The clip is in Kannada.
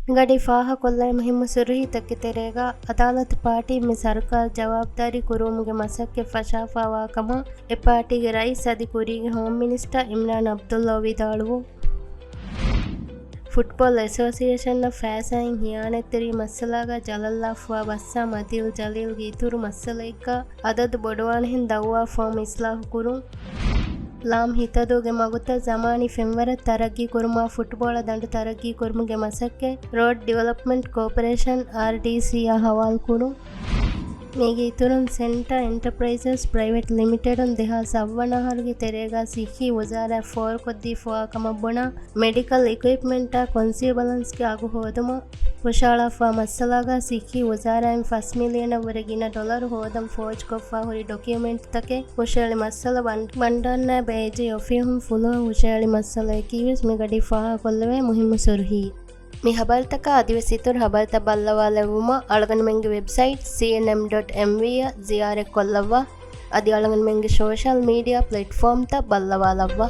गडी फाह कोल्ले मुहिम सुरही तक तेरेगा अदालत पार्टी में सरकार जवाबदारी कुरूम के मसक के फशाफावा कमा ए पार्टी के रईस अधिकारी के होम मिनिस्टर इमरान अब्दुल्ला विदाड़वो ಫುಟ್ಬಾಲ್ ಅಸೋಸಿಯೇಷನ್ನ ಫ್ಯಾಸಾಯಿನ್ ಹಿಯಾನೆತ್ತರಿ ಮಸ್ಸಲಾಗ ಜಲಲ್ಲಾಫ್ವಾ ಬಸ್ಸಾ ಮದಿಲ್ ಜಲೀಲ್ಗೆ ಇತುರು ಮಸ್ಸಲೆಕ್ಕ ಅದದ್ ಬೊಡವಾಣೆಹಿನ್ ದವ್ವಾ ಫಾಮ್ ಇಸ್ಲಾಹು ಕುರುಂ ಲಾಮ್ ಹಿತದೋಗೆ ಮಗುತ ಜಮಾನಿ ಫೆಂವರ ತರಗ್ಗಿ ಕುರುಮಾ ಫುಟ್ಬಾಲ್ ದಂಡು ತರಗ್ಗಿ ಕುರುಮುಗೆ ಮಸಕ್ಕೆ ರೋಡ್ ಡೆವಲಪ್ಮೆಂಟ್ ಕಾರ್ಪೊರೇಷನ್ RDCಯ ಹವಾಲ್ ಕುರುಂ ಮೇಗೆ ಇತುರನ್ ಸೆಂಟಾ ಎಂಟರ್ಪ್ರೈಸಸ್ ಪ್ರೈವೇಟ್ ಲಿಮಿಟೆಡ್ ದೇಹ ಸವ್ವನಹಲ್ಗೆ ತೆರೆಗ ಸಿಕ್ಕಿ ವಜಾರ ಫೋರ್ ಕೊದ್ದಿ ಫೋಾ ಕಮಬ್ಬಣ ಮೆಡಿಕಲ್ ಇಕ್ವಿಪ್ಮೆಂಟ ಕನ್ಸ್ಯೂಬಲೆನ್ಸ್ಗೆ ಆಗು ಹೋದಮ ಕುಶಾಳ ಫಾ ಮಸ್ಸಲಾಗ ಸಿಕ್ಕಿ ವಜಾರ $1 ಮಿಲಿಯನ್ ವರೆಗಿನ ಡಾಲರ್ ಹೋದಂ ಫೋಜ್ ಕೊಫಾ ಹುರಿ ಡಾಕ್ಯುಮೆಂಟ್ ತಕೆ ಕುಶಾಳಿ ಮಸ್ಸಲ ಬಂಡನ್ನ ಬೇಜಿ ಒಫಿಹುಂ ಫುಲೋ ಕುಶಾಳಿ ಮಸ್ಸಲ ಕೀವಿಸ್ ಮಿಗಡಿ ಫಾ ಕೊಲ್ಲವೆ ಮುಹಿಮ್ ಸುರ್ಹಿ मी खबर तक आदिवासीतुर खबर त बल्लवालवुमा अळगन मेंगे वेबसाइट cnm.mv जियारे कोल्लव्वा अदि अळगन मेंगे सोशल मीडिया प्लेटफॉर्म त बल्लवालव्वा